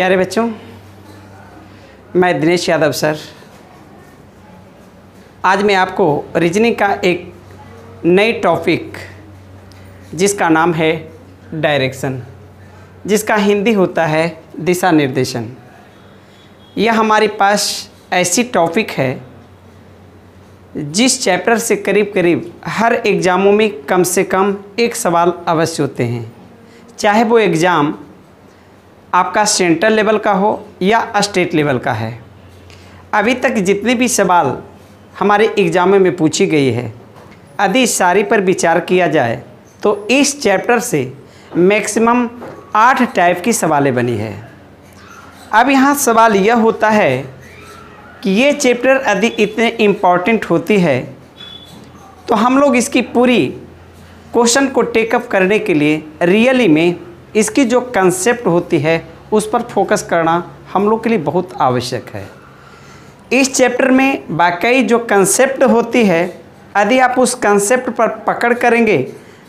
प्यारे बच्चों, मैं दिनेश यादव सर आज मैं आपको रीजनिंग का एक नई टॉपिक जिसका नाम है डायरेक्शन, जिसका हिंदी होता है दिशा निर्देशन। यह हमारे पास ऐसी टॉपिक है जिस चैप्टर से करीब करीब हर एग्ज़ामों में कम से कम एक सवाल अवश्य होते हैं, चाहे वो एग्ज़ाम आपका सेंट्रल लेवल का हो या स्टेट लेवल का है। अभी तक जितने भी सवाल हमारे एग्ज़ामों में पूछी गई है, यदि सारी पर विचार किया जाए तो इस चैप्टर से मैक्सिमम 8 टाइप की सवालें बनी है। अब यहाँ सवाल यह होता है कि ये चैप्टर यदि इतने इम्पॉर्टेंट होती है तो हम लोग इसकी पूरी क्वेश्चन को टेकअप करने के लिए रियली में इसकी जो कंसेप्ट होती है उस पर फोकस करना हम लोग के लिए बहुत आवश्यक है। इस चैप्टर में वाकई जो कंसेप्ट होती है, यदि आप उस कंसेप्ट पर पकड़ करेंगे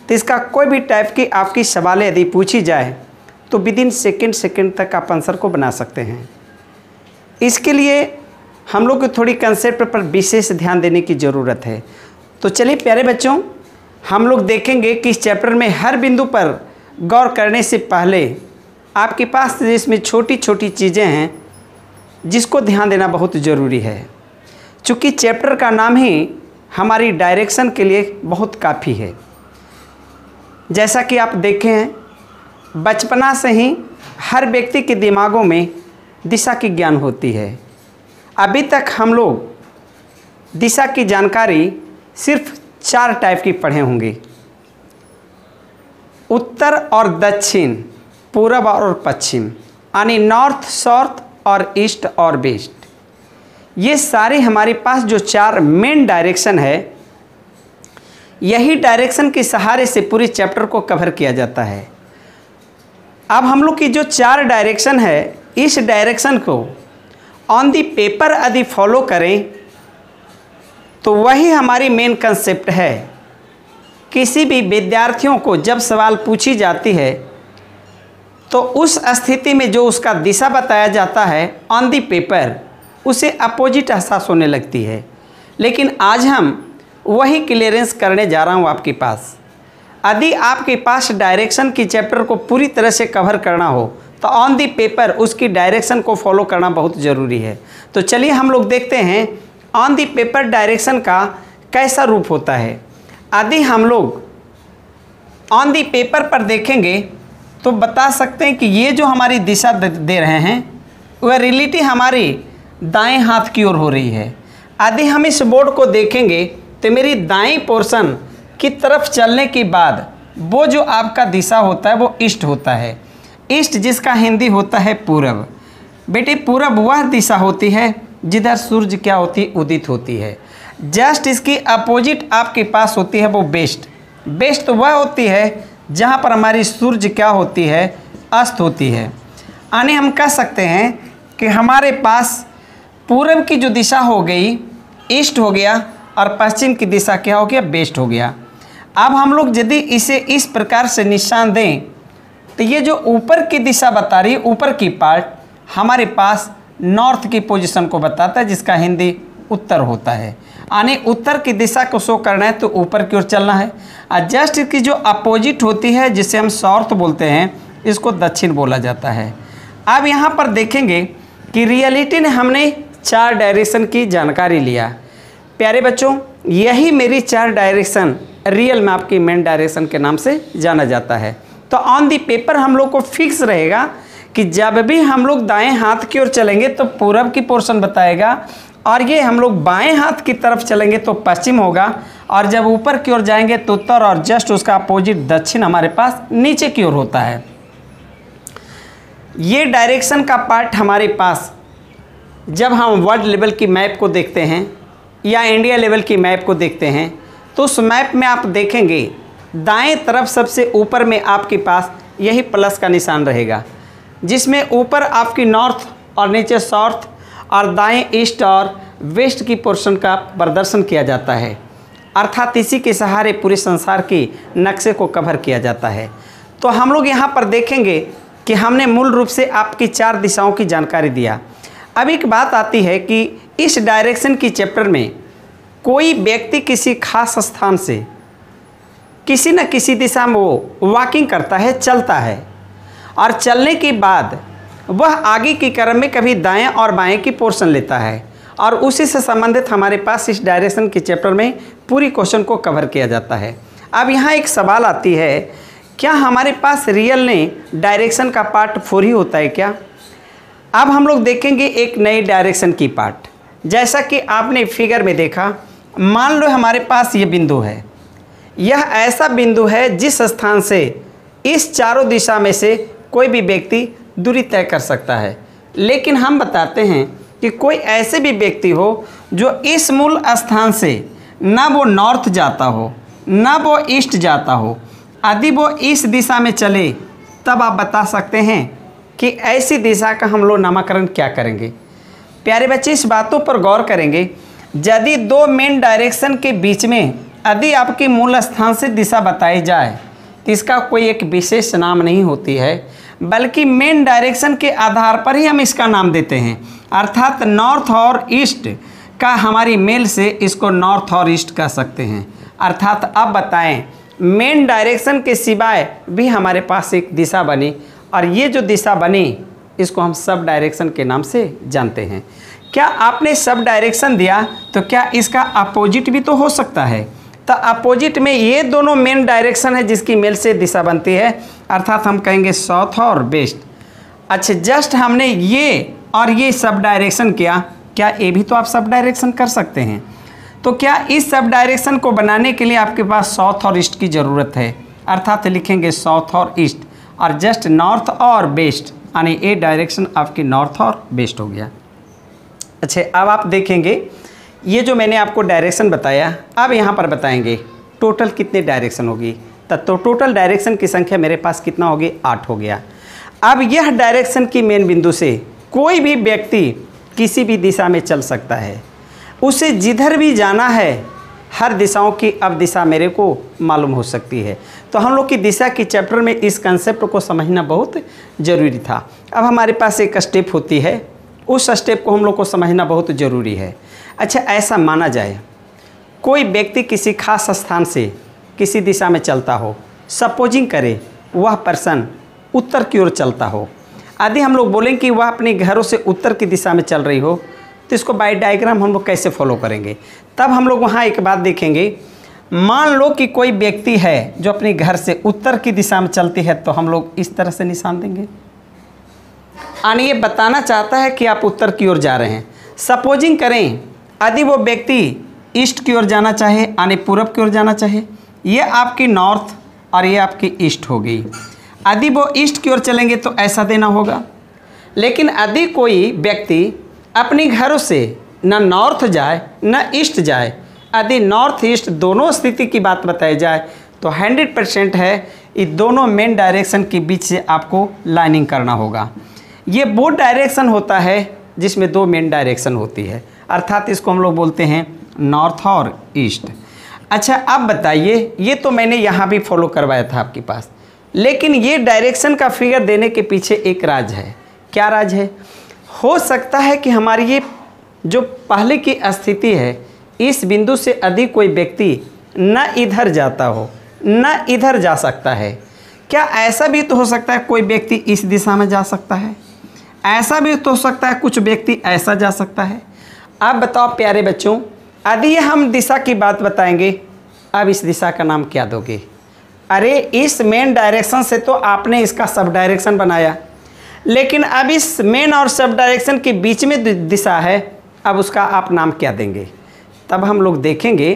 तो इसका कोई भी टाइप की आपकी सवालें यदि पूछी जाए तो विदिन सेकेंड तक आप आंसर को बना सकते हैं। इसके लिए हम लोग को थोड़ी कंसेप्ट पर विशेष ध्यान देने की ज़रूरत है। तो चलिए प्यारे बच्चों, हम लोग देखेंगे कि इस चैप्टर में हर बिंदु पर गौर करने से पहले आपके पास इसमें छोटी छोटी चीज़ें हैं जिसको ध्यान देना बहुत ज़रूरी है। चूँकि चैप्टर का नाम ही हमारी डायरेक्शन के लिए बहुत काफ़ी है। जैसा कि आप देखें हैं, बचपना से ही हर व्यक्ति के दिमागों में दिशा की ज्ञान होती है। अभी तक हम लोग दिशा की जानकारी सिर्फ 4 टाइप की पढ़े होंगे, उत्तर और दक्षिण, पूरब और पश्चिम, यानी नॉर्थ साउथ और ईस्ट और वेस्ट। ये सारे हमारे पास जो 4 मेन डायरेक्शन है, यही डायरेक्शन के सहारे से पूरे चैप्टर को कवर किया जाता है। अब हम लोग की जो 4 डायरेक्शन है, इस डायरेक्शन को ऑन दी पेपर यदि फॉलो करें तो वही हमारी मेन कंसेप्ट है। किसी भी विद्यार्थियों को जब सवाल पूछी जाती है तो उस स्थिति में जो उसका दिशा बताया जाता है ऑन दी पेपर, उसे अपोजिट एहसास होने लगती है। लेकिन आज हम वही क्लियरेंस करने जा रहा हूँ आपके पास। यदि आपके पास डायरेक्शन की चैप्टर को पूरी तरह से कवर करना हो तो ऑन दी पेपर उसकी डायरेक्शन को फॉलो करना बहुत ज़रूरी है। तो चलिए हम लोग देखते हैं ऑन दी पेपर डायरेक्शन का कैसा रूप होता है। यदि हम लोग ऑन दी पेपर पर देखेंगे तो बता सकते हैं कि ये जो हमारी दिशा दे रहे हैं वह रियलिटी हमारी दाएं हाथ की ओर हो रही है। यदि हम इस बोर्ड को देखेंगे तो मेरी दाएं पोर्शन की तरफ चलने के बाद वो जो आपका दिशा होता है वो ईस्ट होता है। ईस्ट जिसका हिंदी होता है पूरब। बेटे पूरब वह दिशा होती है जिधर सूर्य क्या होती है, उदित होती है। जस्ट इसकी अपोजिट आपके पास होती है वो वेस्ट। वेस्ट तो वह होती है जहाँ पर हमारी सूर्य क्या होती है, अस्त होती है। यानी हम कह सकते हैं कि हमारे पास पूरब की जो दिशा हो गई ईस्ट हो गया और पश्चिम की दिशा क्या हो गया, वेस्ट हो गया। अब हम लोग यदि इसे इस प्रकार से निशान दें तो ये जो ऊपर की दिशा बता रही है, ऊपर की पार्ट हमारे पास नॉर्थ की पोजीशन को बताता है, जिसका हिंदी उत्तर होता है। यानी उत्तर की दिशा को शो करना है तो ऊपर की ओर चलना है। और जस्ट इसकी जो अपोजिट होती है जिसे हम साउथ बोलते हैं, इसको दक्षिण बोला जाता है। अब यहाँ पर देखेंगे कि रियलिटी ने हमने 4 डायरेक्शन की जानकारी लिया। प्यारे बच्चों, यही मेरी 4 डायरेक्शन रियल में आपकी मेन डायरेक्शन के नाम से जाना जाता है। तो ऑन दी पेपर हम लोग को फिक्स रहेगा कि जब भी हम लोग दाएं हाथ की ओर चलेंगे तो पूरब की पोर्शन बताएगा, और ये हम लोग बाएं हाथ की तरफ चलेंगे तो पश्चिम होगा, और जब ऊपर की ओर जाएंगे तो उत्तर, और जस्ट उसका अपोजिट दक्षिण हमारे पास नीचे की ओर होता है। ये डायरेक्शन का पार्ट हमारे पास जब हम वर्ल्ड लेवल की मैप को देखते हैं या इंडिया लेवल की मैप को देखते हैं तो उस मैप में आप देखेंगे दाएं तरफ सबसे ऊपर में आपके पास यही प्लस का निशान रहेगा, जिसमें ऊपर आपकी नॉर्थ और नीचे साउथ और दाएं ईस्ट और वेस्ट की पोर्शन का प्रदर्शन किया जाता है। अर्थात इसी के सहारे पूरे संसार के नक्शे को कवर किया जाता है। तो हम लोग यहाँ पर देखेंगे कि हमने मूल रूप से आपकी 4 दिशाओं की जानकारी दिया। अब एक बात आती है कि इस डायरेक्शन की चैप्टर में कोई व्यक्ति किसी खास स्थान से किसी न किसी दिशा में वो वॉकिंग करता है, चलता है, और चलने के बाद वह आगे के क्रम में कभी दाएं और बाएं की पोर्शन लेता है, और उसी से संबंधित हमारे पास इस डायरेक्शन के चैप्टर में पूरी क्वेश्चन को कवर किया जाता है। अब यहाँ एक सवाल आती है, क्या हमारे पास रियल में डायरेक्शन का पार्ट 4 ही होता है क्या? अब हम लोग देखेंगे एक नई डायरेक्शन की पार्ट। जैसा कि आपने फिगर में देखा, मान लो हमारे पास ये बिंदु है। यह ऐसा बिंदु है जिस स्थान से इस चारों दिशा में से कोई भी व्यक्ति दूरी तय कर सकता है। लेकिन हम बताते हैं कि कोई ऐसे भी व्यक्ति हो जो इस मूल स्थान से ना वो नॉर्थ जाता हो ना वो ईस्ट जाता हो, यदि वो इस दिशा में चले, तब आप बता सकते हैं कि ऐसी दिशा का हम लोग नामकरण क्या करेंगे। प्यारे बच्चे, इस बातों पर गौर करेंगे। यदि 2 मेन डायरेक्शन के बीच में यदि आपके मूल स्थान से दिशा बताई जाए तो इसका कोई एक विशेष नाम नहीं होती है, बल्कि मेन डायरेक्शन के आधार पर ही हम इसका नाम देते हैं। अर्थात नॉर्थ और ईस्ट का हमारी मेल से इसको नॉर्थ और ईस्ट कह सकते हैं। अर्थात अब बताएं, मेन डायरेक्शन के सिवाय भी हमारे पास एक दिशा बनी, और ये जो दिशा बनी इसको हम सब डायरेक्शन के नाम से जानते हैं। क्या आपने सब डायरेक्शन दिया तो क्या इसका अपोजिट भी तो हो सकता है? तो अपोजिट में ये दोनों मेन डायरेक्शन है जिसकी मेल से दिशा बनती है, अर्थात हम कहेंगे साउथ और वेस्ट। अच्छा, जस्ट हमने ये और ये सब डायरेक्शन किया, क्या ये भी तो आप सब डायरेक्शन कर सकते हैं? तो क्या इस सब डायरेक्शन को बनाने के लिए आपके पास साउथ और ईस्ट की ज़रूरत है? अर्थात लिखेंगे साउथ और ईस्ट, और जस्ट नॉर्थ और वेस्ट, यानी ये डायरेक्शन आपकी नॉर्थ और वेस्ट हो गया। अच्छा, अब आप देखेंगे ये जो मैंने आपको डायरेक्शन बताया, अब यहाँ पर बताएंगे टोटल कितने डायरेक्शन होगी। तो टोटल डायरेक्शन की संख्या मेरे पास कितना होगी? 8 हो गया। अब यह डायरेक्शन की मेन बिंदु से कोई भी व्यक्ति किसी भी दिशा में चल सकता है। उसे जिधर भी जाना है, हर दिशाओं की अब दिशा मेरे को मालूम हो सकती है। तो हम लोग की दिशा की चैप्टर में इस कंसेप्ट को समझना बहुत ज़रूरी था। अब हमारे पास एक स्टेप होती है, उस स्टेप को हम लोग को समझना बहुत ज़रूरी है। अच्छा, ऐसा माना जाए कोई व्यक्ति किसी खास स्थान से किसी दिशा में चलता हो, सपोजिंग करें वह पर्सन उत्तर की ओर चलता हो। यदि हम लोग बोलें कि वह अपने घरों से उत्तर की दिशा में चल रही हो, तो इसको बाय डायग्राम हम लोग कैसे फॉलो करेंगे? तब हम लोग वहाँ एक बात देखेंगे। मान लो कि कोई व्यक्ति है जो अपने घर से उत्तर की दिशा में चलती है, तो हम लोग इस तरह से निशान देंगे, यानी ये बताना चाहता है कि आप उत्तर की ओर जा रहे हैं। सपोजिंग करें यदि वो व्यक्ति ईस्ट की ओर जाना चाहे, यानी पूरब की ओर जाना चाहे, ये आपकी नॉर्थ और ये आपकी ईस्ट हो गई। यदि वो ईस्ट की ओर चलेंगे तो ऐसा देना होगा। लेकिन यदि कोई व्यक्ति अपने घरों से न नॉर्थ जाए न ईस्ट जाए, यदि नॉर्थ ईस्ट दोनों स्थिति की बात बताई जाए, तो 100% है ये दोनों मेन डायरेक्शन के बीच से आपको लाइनिंग करना होगा। ये वो डायरेक्शन होता है जिसमें 2 मेन डायरेक्शन होती है, अर्थात इसको हम लोग बोलते हैं नॉर्थ और ईस्ट। अच्छा, अब बताइए, ये तो मैंने यहाँ भी फॉलो करवाया था आपके पास, लेकिन ये डायरेक्शन का फिगर देने के पीछे एक राज है। क्या राज है? हो सकता है कि हमारी ये जो पहले की स्थिति है, इस बिंदु से अधिक कोई व्यक्ति न इधर जाता हो न इधर जा सकता है। क्या ऐसा भी तो हो सकता है कोई व्यक्ति इस दिशा में जा सकता है? ऐसा भी तो हो सकता है कुछ व्यक्ति ऐसा जा सकता है। अब बताओ प्यारे बच्चों, यदि हम दिशा की बात बताएंगे, अब इस दिशा का नाम क्या दोगे? अरे, इस मेन डायरेक्शन से तो आपने इसका सब डायरेक्शन बनाया, लेकिन अब इस मेन और सब डायरेक्शन के बीच में दिशा है, अब उसका आप नाम क्या देंगे? तब हम लोग देखेंगे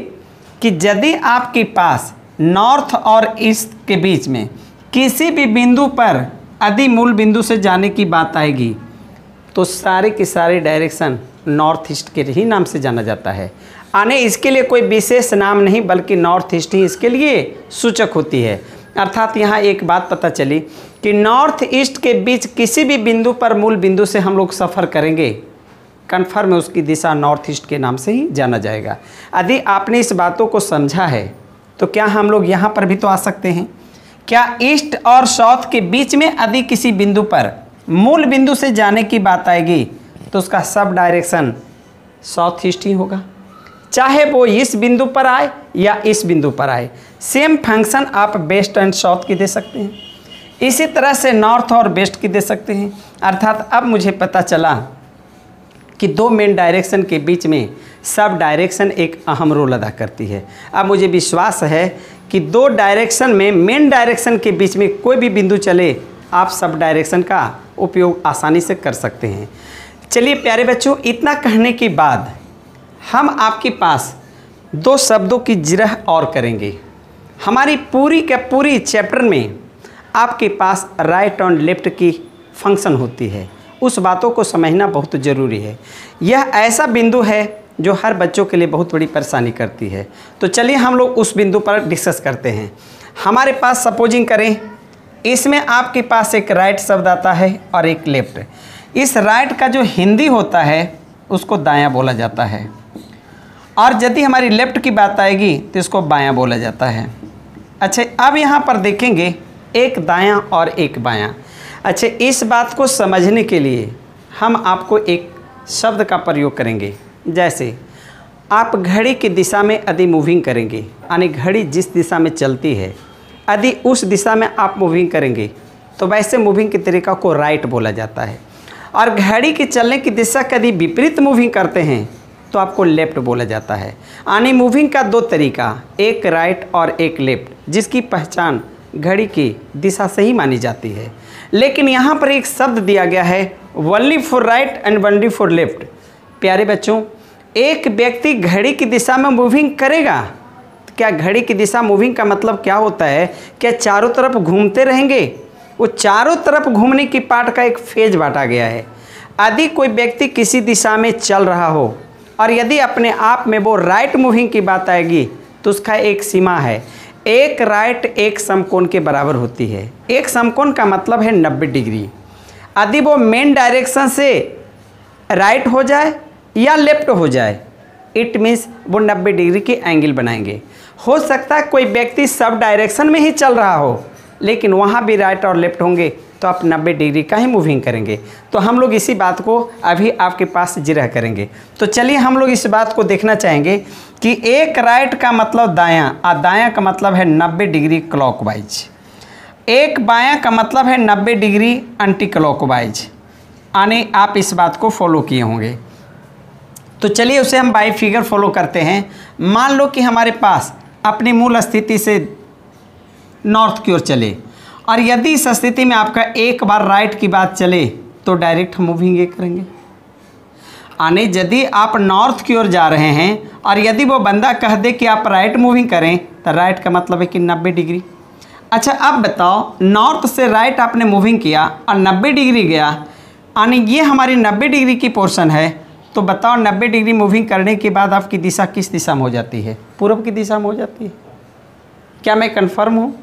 कि यदि आपके पास नॉर्थ और ईस्ट के बीच में किसी भी बिंदु पर यदि मूल बिंदु से जाने की बात आएगी, तो सारे के सारे डायरेक्शन नॉर्थ ईस्ट के ही नाम से जाना जाता है। आने इसके लिए कोई विशेष नाम नहीं, बल्कि नॉर्थ ईस्ट ही इसके लिए सूचक होती है। अर्थात यहाँ एक बात पता चली कि नॉर्थ ईस्ट के बीच किसी भी बिंदु पर मूल बिंदु से हम लोग सफ़र करेंगे, कन्फर्म है उसकी दिशा नॉर्थ ईस्ट के नाम से ही जाना जाएगा। यदि आपने इस बातों को समझा है, तो क्या हम लोग यहाँ पर भी तो आ सकते हैं क्या ईस्ट और साउथ के बीच में यदि किसी बिंदु पर मूल बिंदु से जाने की बात आएगी तो उसका सब डायरेक्शन साउथ ईस्ट ही होगा, चाहे वो इस बिंदु पर आए या इस बिंदु पर आए। सेम फंक्शन आप वेस्ट एंड साउथ की दे सकते हैं, इसी तरह से नॉर्थ और वेस्ट की दे सकते हैं। अर्थात अब मुझे पता चला कि दो मेन डायरेक्शन के बीच में सब डायरेक्शन एक अहम रोल अदा करती है। अब मुझे विश्वास है कि दो डायरेक्शन में मेन डायरेक्शन के बीच में कोई भी बिंदु चले आप सब डायरेक्शन का उपयोग आसानी से कर सकते हैं। चलिए प्यारे बच्चों, इतना कहने के बाद हम आपके पास दो शब्दों की जिरह और करेंगे। हमारी पूरी के पूरी चैप्टर में आपके पास राइट और लेफ्ट की फंक्शन होती है, उस बातों को समझना बहुत ज़रूरी है। यह ऐसा बिंदु है जो हर बच्चों के लिए बहुत बड़ी परेशानी करती है। तो चलिए हम लोग उस बिंदु पर डिस्कस करते हैं। हमारे पास सपोजिंग करें, इसमें आपके पास एक राइट शब्द आता है और एक लेफ्ट। इस राइट का जो हिंदी होता है उसको दायां बोला जाता है, और यदि हमारी लेफ्ट की बात आएगी तो इसको बायां बोला जाता है। अच्छा, अब यहाँ पर देखेंगे एक दायां और एक बायां। अच्छा, इस बात को समझने के लिए हम आपको एक शब्द का प्रयोग करेंगे। जैसे आप घड़ी की दिशा में यदि मूविंग करेंगे, यानी घड़ी जिस दिशा में चलती है यदि उस दिशा में आप मूविंग करेंगे तो वैसे मूविंग के तरीका को राइट बोला जाता है। और घड़ी के चलने की दिशा यदि विपरीत मूविंग करते हैं तो आपको लेफ्ट बोला जाता है। यानी मूविंग का दो तरीका, एक राइट और एक लेफ्ट, जिसकी पहचान घड़ी की दिशा से ही मानी जाती है। लेकिन यहाँ पर एक शब्द दिया गया है only for right and only for left. प्यारे बच्चों, एक व्यक्ति घड़ी की दिशा में मूविंग करेगा, तो क्या घड़ी की दिशा मूविंग का मतलब क्या होता है? क्या चारों तरफ घूमते रहेंगे? वो चारों तरफ घूमने की पार्ट का एक फेज बांटा गया है। यदि कोई व्यक्ति किसी दिशा में चल रहा हो और यदि अपने आप में वो राइट मूविंग की बात आएगी तो उसका एक सीमा है, एक राइट एक समकोण के बराबर होती है। एक समकोण का मतलब है 90 डिग्री। यदि वो मेन डायरेक्शन से राइट हो जाए या लेफ्ट हो जाए, इट मीन्स वो 90 डिग्री की एंगल बनाएंगे। हो सकता है कोई व्यक्ति सब डायरेक्शन में ही चल रहा हो लेकिन वहाँ भी राइट और लेफ्ट होंगे तो आप 90 डिग्री का ही मूविंग करेंगे। तो हम लोग इसी बात को अभी आपके पास जिरह करेंगे। तो चलिए हम लोग इस बात को देखना चाहेंगे कि एक राइट का मतलब दायां और दायां का मतलब है 90 डिग्री क्लॉकवाइज, एक बायां का मतलब है 90 डिग्री एंटी क्लॉकवाइज। आने आप इस बात को फॉलो किए होंगे। तो चलिए उसे हम बाई फिगर फॉलो करते हैं। मान लो कि हमारे पास अपनी मूल स्थिति से नॉर्थ की ओर चले और यदि इस स्थिति में आपका एक बार राइट की बात चले तो डायरेक्ट मूविंग ये करेंगे। आने यदि आप नॉर्थ की ओर जा रहे हैं और यदि वो बंदा कह दे कि आप राइट मूविंग करें तो राइट का मतलब है कि 90 डिग्री। अच्छा, अब बताओ, नॉर्थ से राइट आपने मूविंग किया और 90 डिग्री गया, यानी ये हमारी 90 डिग्री की पोर्शन है। तो बताओ 90 डिग्री मूविंग करने के बाद आपकी दिशा किस दिशा में हो जाती है? पूर्व की दिशा में हो जाती है। क्या मैं कन्फर्म हूँ?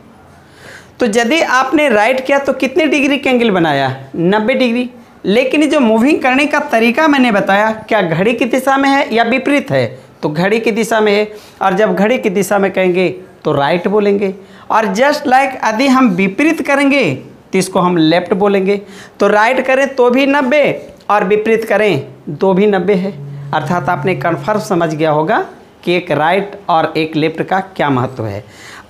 तो यदि आपने राइट किया तो कितने डिग्री का एंगल बनाया? 90 डिग्री। लेकिन जो मूविंग करने का तरीका मैंने बताया, क्या घड़ी की दिशा में है या विपरीत है? तो घड़ी की दिशा में है, और जब घड़ी की दिशा में कहेंगे तो राइट बोलेंगे। और जस्ट लाइक यदि हम विपरीत करेंगे तो इसको हम लेफ्ट बोलेंगे। तो राइट करें तो भी 90 और विपरीत करें तो भी 90 है। अर्थात आपने कन्फर्म समझ गया होगा कि एक राइट और एक लेफ्ट का क्या महत्व है।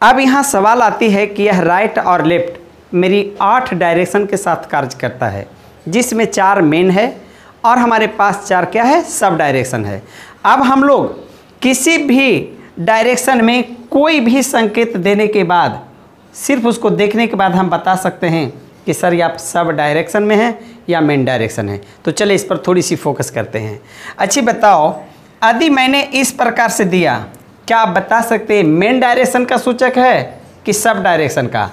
अब यहाँ सवाल आती है कि यह राइट और लेफ्ट मेरी 8 डायरेक्शन के साथ कार्य करता है, जिसमें 4 मेन है और हमारे पास 4 क्या है? सब डायरेक्शन है। अब हम लोग किसी भी डायरेक्शन में कोई भी संकेत देने के बाद, सिर्फ उसको देखने के बाद हम बता सकते हैं कि सर ये आप सब डायरेक्शन में हैं या मेन डायरेक्शन है। तो चलिए इस पर थोड़ी सी फोकस करते हैं। अच्छी बताओ, यदि मैंने इस प्रकार से दिया, क्या आप बता सकते हैं मेन डायरेक्शन का सूचक है कि सब डायरेक्शन का?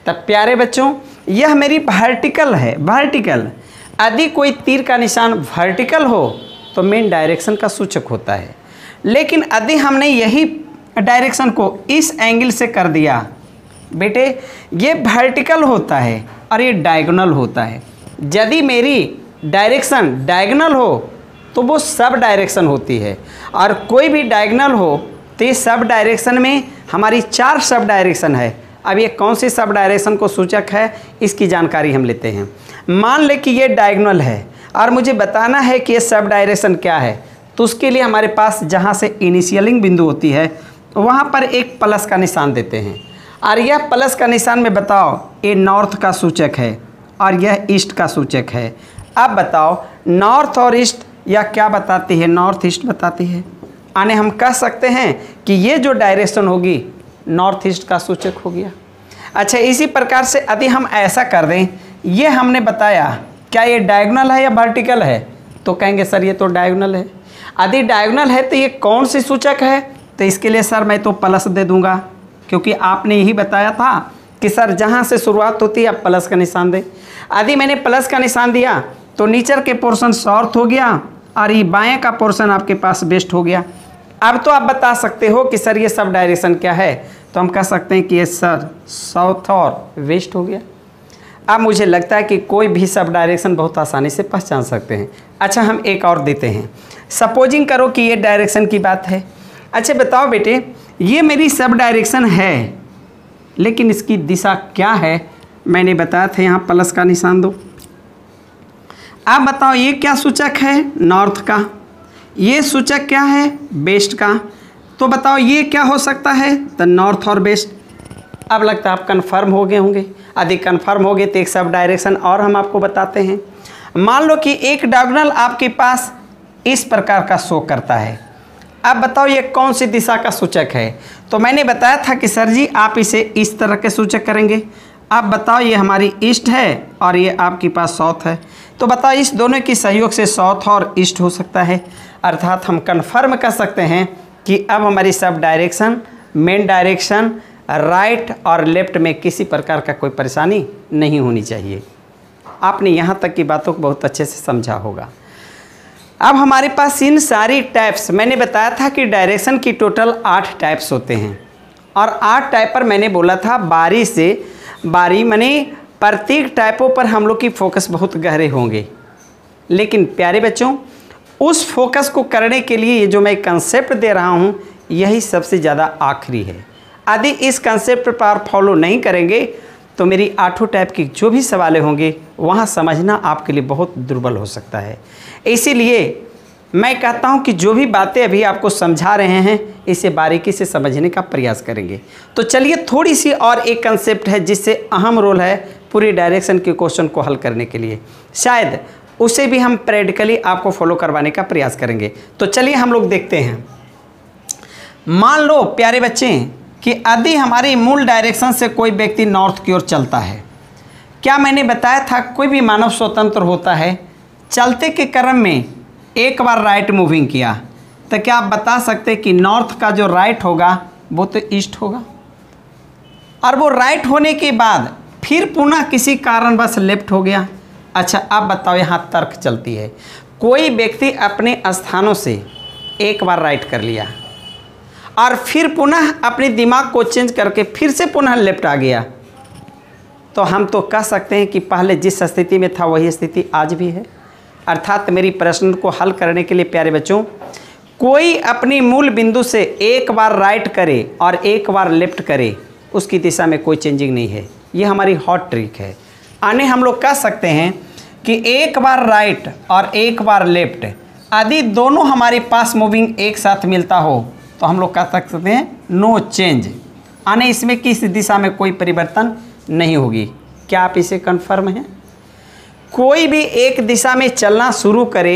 तब प्यारे बच्चों, यह मेरी वर्टिकल है, वर्टिकल। यदि कोई तीर का निशान वर्टिकल हो तो मेन डायरेक्शन का सूचक होता है। लेकिन यदि हमने यही डायरेक्शन को इस एंगल से कर दिया, बेटे ये वर्टिकल होता है और ये डायगोनल होता है। यदि मेरी डायरेक्शन डायगोनल हो तो वो सब डायरेक्शन होती है, और कोई भी डायगोनल हो तो ये सब डायरेक्शन में हमारी 4 सब डायरेक्शन है। अब ये कौन सी सब डायरेक्शन को सूचक है, इसकी जानकारी हम लेते हैं। मान ले कि ये डायगोनल है और मुझे बताना है कि ये सब डायरेक्शन क्या है, तो उसके लिए हमारे पास जहाँ से इनिशियलिंग बिंदु होती है वहाँ पर एक प्लस का निशान देते हैं, और यह प्लस का निशान में बताओ ये नॉर्थ का सूचक है और यह ईस्ट का सूचक है। अब बताओ नॉर्थ और ईस्ट या क्या बताती है, नॉर्थ ईस्ट बताती है। यानी हम कह सकते हैं कि ये जो डायरेक्शन होगी नॉर्थ ईस्ट का सूचक हो गया। अच्छा, इसी प्रकार से यदि हम ऐसा कर दें, ये हमने बताया क्या ये डायगोनल है या वर्टिकल है, तो कहेंगे सर ये तो डायगोनल है। यदि डायगोनल है तो ये कौन सी सूचक है, तो इसके लिए सर मैं तो प्लस दे दूंगा, क्योंकि आपने यही बताया था कि सर जहाँ से शुरुआत होती है आप प्लस का निशान दें। यदि मैंने प्लस का निशान दिया तो नीचे के पोर्शन साउथ हो गया और ये बाएं का पोर्शन आपके पास वेस्ट हो गया। अब तो आप बता सकते हो कि सर ये सब डायरेक्शन क्या है, तो हम कह सकते हैं कि ये सर साउथ और वेस्ट हो गया। अब मुझे लगता है कि कोई भी सब डायरेक्शन बहुत आसानी से पहचान सकते हैं। अच्छा, हम एक और देते हैं। सपोजिंग करो कि ये डायरेक्शन की बात है। अच्छा बताओ बेटे, ये मेरी सब डायरेक्शन है, लेकिन इसकी दिशा क्या है, मैंने बताया था यहाँ प्लस का निशान दो। अब बताओ ये क्या सूचक है, नॉर्थ का। ये सूचक क्या है, वेस्ट का। तो बताओ ये क्या हो सकता है, तो नॉर्थ और वेस्ट। अब लगता है आप कन्फर्म हो गए होंगे। यदि कन्फर्म हो गए तो एक सब डायरेक्शन और हम आपको बताते हैं। मान लो कि एक डायगोनल आपके पास इस प्रकार का शो करता है। अब बताओ ये कौन सी दिशा का सूचक है, तो मैंने बताया था कि सर जी आप इसे इस तरह के सूचक करेंगे। अब बताओ ये हमारी ईस्ट है और ये आपके पास साउथ है, तो बताओ इस दोनों की सहयोग से साउथ और ईस्ट हो सकता है। अर्थात हम कन्फर्म कर सकते हैं कि अब हमारी sub direction, main direction, right और लेफ्ट में किसी प्रकार का कोई परेशानी नहीं होनी चाहिए। आपने यहाँ तक की बातों को बहुत अच्छे से समझा होगा। अब हमारे पास इन सारी टाइप्स, मैंने बताया था कि डायरेक्शन की टोटल 8 टाइप्स होते हैं, और 8 टाइप पर मैंने बोला था बारी से बारी, माने प्रत्येक टाइपों पर हम लोग की फोकस बहुत गहरे होंगे। लेकिन प्यारे बच्चों, उस फोकस को करने के लिए ये जो मैं कंसेप्ट दे रहा हूँ यही सबसे ज़्यादा आखिरी है। यदि इस कंसेप्ट पर फॉलो नहीं करेंगे तो मेरी 8 टाइप की जो भी सवालें होंगे वहाँ समझना आपके लिए बहुत दुर्बल हो सकता है। इसीलिए मैं कहता हूँ कि जो भी बातें अभी आपको समझा रहे हैं इसे बारीकी से समझने का प्रयास करेंगे। तो चलिए थोड़ी सी और एक कंसेप्ट है जिससे अहम रोल है पूरी डायरेक्शन के क्वेश्चन को हल करने के लिए, शायद उसे भी हम प्रैक्टिकली आपको फॉलो करवाने का प्रयास करेंगे। तो चलिए हम लोग देखते हैं। मान लो प्यारे बच्चे कि यदि हमारी मूल डायरेक्शन से कोई व्यक्ति नॉर्थ की ओर चलता है, क्या मैंने बताया था कोई भी मानव स्वतंत्र होता है, चलते के क्रम में एक बार राइट मूविंग किया, तो क्या आप बता सकते कि नॉर्थ का जो राइट होगा वो तो ईस्ट होगा, और वो राइट होने के बाद फिर पुनः किसी कारणवश लेफ्ट हो गया। अच्छा अब बताओ, यहाँ तर्क चलती है। कोई व्यक्ति अपने स्थानों से एक बार राइट कर लिया और फिर पुनः अपने दिमाग को चेंज करके फिर से पुनः लेफ्ट आ गया, तो हम तो कह सकते हैं कि पहले जिस स्थिति में था वही स्थिति आज भी है। अर्थात मेरी प्रश्न को हल करने के लिए प्यारे बच्चों, कोई अपनी मूल बिंदु से एक बार राइट करे और एक बार लेफ्ट करे, उसकी दिशा में कोई चेंजिंग नहीं है। ये हमारी हॉट ट्रिक है। आने हम लोग कह सकते हैं कि एक बार राइट और एक बार लेफ्ट, यदि दोनों हमारे पास मूविंग एक साथ मिलता हो तो हम लोग कह सकते हैं नो चेंज, आने इसमें किस दिशा में कोई परिवर्तन नहीं होगी। क्या आप इसे कन्फर्म हैं? कोई भी एक दिशा में चलना शुरू करे,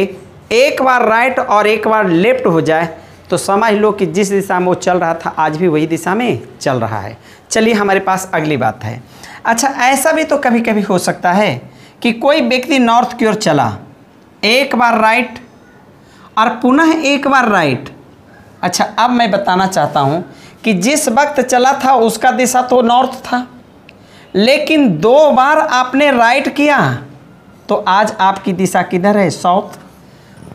एक बार राइट और एक बार लेफ्ट हो जाए, तो समझ लो कि जिस दिशा में वो चल रहा था आज भी वही दिशा में चल रहा है। चलिए हमारे पास अगली बात है। अच्छा ऐसा भी तो कभी कभी हो सकता है कि कोई व्यक्ति नॉर्थ की ओर चला, एक बार राइट और पुनः एक बार राइट। अच्छा अब मैं बताना चाहता हूँ कि जिस वक्त चला था उसका दिशा तो नॉर्थ था, लेकिन 2 बार आपने राइट किया तो आज आपकी दिशा किधर है? साउथ।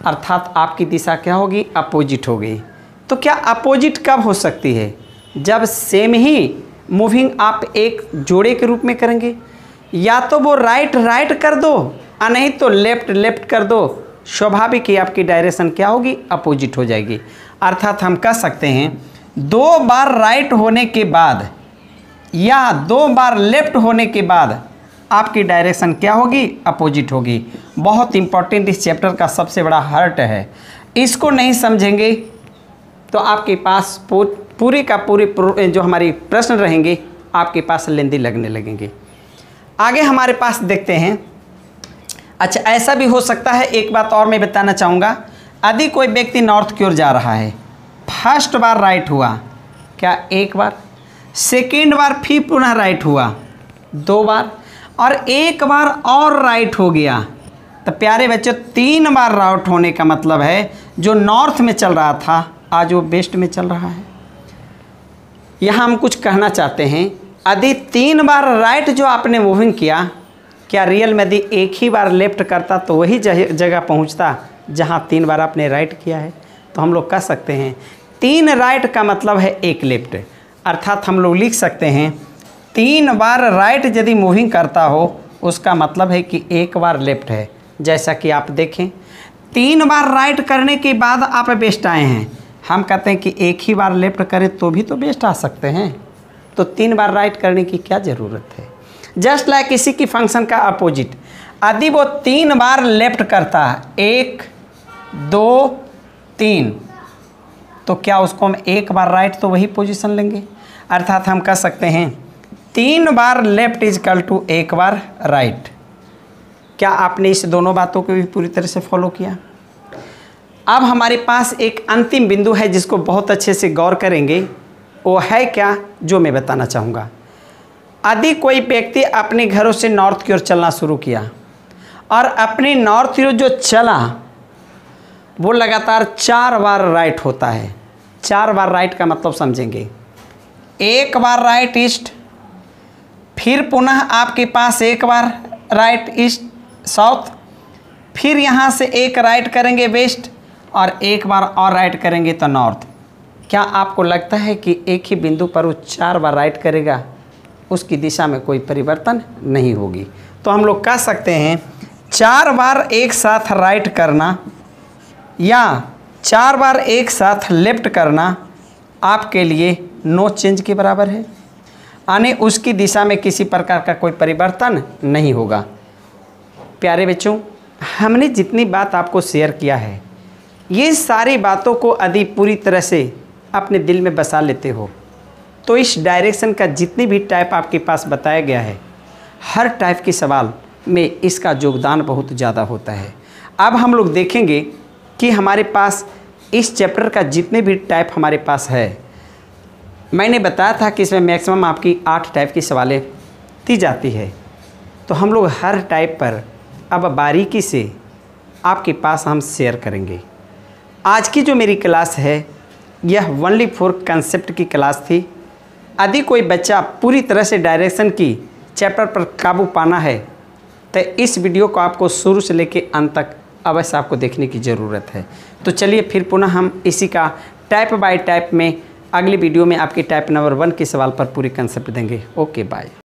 अर्थात आपकी दिशा क्या होगी? अपोजिट हो गई। तो क्या अपोजिट कब हो सकती है? जब सेम ही मूविंग आप एक जोड़े के रूप में करेंगे। या तो वो राइट राइट कर दो और नहीं तो लेफ्ट लेफ्ट कर दो, स्वाभाविक ही आपकी डायरेक्शन क्या होगी? अपोजिट हो जाएगी। अर्थात हम कह सकते हैं 2 बार राइट होने के बाद या 2 बार लेफ्ट होने के बाद आपकी डायरेक्शन क्या होगी, अपोजिट होगी। बहुत इंपॉर्टेंट इस चैप्टर का सबसे बड़ा हर्ट है। इसको नहीं समझेंगे तो आपके पास पूरे का पूरे जो हमारी प्रश्न रहेंगे आपके पास लेंदी लगने लगेंगे। आगे हमारे पास देखते हैं। अच्छा, ऐसा भी हो सकता है, एक बात और मैं बताना चाहूँगा, यदि कोई व्यक्ति नॉर्थ की ओर जा रहा है, फर्स्ट बार राइट हुआ क्या, 1 बार, सेकेंड बार फिर पुनः राइट हुआ 2 बार, और 1 बार और राइट हो गया, तो प्यारे बच्चों 3 बार राइट होने का मतलब है जो नॉर्थ में चल रहा था आज वो वेस्ट में चल रहा है। यहाँ हम कुछ कहना चाहते हैं, यदि 3 बार राइट जो आपने मूविंग किया, क्या रियल में यदि एक ही बार लेफ्ट करता तो वही जगह पहुँचता जहाँ 3 बार आपने राइट किया है। तो हम लोग कह सकते हैं 3 राइट का मतलब है 1 लेफ्ट, अर्थात हम लोग लिख सकते हैं 3 बार राइट यदि मूविंग करता हो उसका मतलब है कि 1 बार लेफ्ट है। जैसा कि आप देखें 3 बार राइट करने के बाद आप वेस्ट आए हैं, हम कहते हैं कि एक ही बार लेफ्ट करें तो भी तो बेस्ट आ सकते हैं, तो 3 बार राइट करने की क्या ज़रूरत है। जस्ट लाइक किसी की फंक्शन का अपोजिट, यदि वो 3 बार लेफ्ट करता, 1 2 3, तो क्या उसको हम 1 बार राइट तो वही पोजीशन लेंगे। अर्थात हम कह सकते हैं 3 बार लेफ्ट इज इक्वल टू 1 बार राइट। क्या आपने इस दोनों बातों को भी पूरी तरह से फॉलो किया। अब हमारे पास एक अंतिम बिंदु है जिसको बहुत अच्छे से गौर करेंगे, वो है क्या जो मैं बताना चाहूँगा। यदि कोई व्यक्ति अपने घरों से नॉर्थ की ओर चलना शुरू किया और अपने नॉर्थ की ओर जो चला वो लगातार 4 बार राइट होता है। 4 बार राइट का मतलब समझेंगे, 1 बार राइट ईस्ट, फिर पुनः आपके पास 1 बार राइट ईस्ट साउथ, फिर यहाँ से 1 राइट करेंगे वेस्ट और 1 बार और राइट करेंगे तो नॉर्थ। क्या आपको लगता है कि एक ही बिंदु पर वो 4 बार राइट करेगा, उसकी दिशा में कोई परिवर्तन नहीं होगी। तो हम लोग कह सकते हैं 4 बार एक साथ राइट करना या 4 बार एक साथ लेफ्ट करना आपके लिए नो चेंज के बराबर है, यानी उसकी दिशा में किसी प्रकार का कोई परिवर्तन नहीं होगा। प्यारे बच्चों, हमने जितनी बात आपको शेयर किया है, ये सारी बातों को यदि पूरी तरह से अपने दिल में बसा लेते हो तो इस डायरेक्शन का जितनी भी टाइप आपके पास बताया गया है, हर टाइप के सवाल में इसका योगदान बहुत ज़्यादा होता है। अब हम लोग देखेंगे कि हमारे पास इस चैप्टर का जितने भी टाइप हमारे पास है, मैंने बताया था कि इसमें मैक्सिमम आपकी 8 टाइप की सवालें दी जाती है। तो हम लोग हर टाइप पर अब बारीकी से आपके पास हम शेयर करेंगे। आज की जो मेरी क्लास है यह ओनली फॉर कंसेप्ट की क्लास थी। यदि कोई बच्चा पूरी तरह से डायरेक्शन की चैप्टर पर काबू पाना है तो इस वीडियो को आपको शुरू से लेकर अंत तक अवश्य आपको देखने की ज़रूरत है। तो चलिए फिर पुनः हम इसी का टाइप बाय टाइप में अगली वीडियो में आपकी टाइप नंबर 1 के सवाल पर पूरी कंसेप्ट देंगे। Okay bye.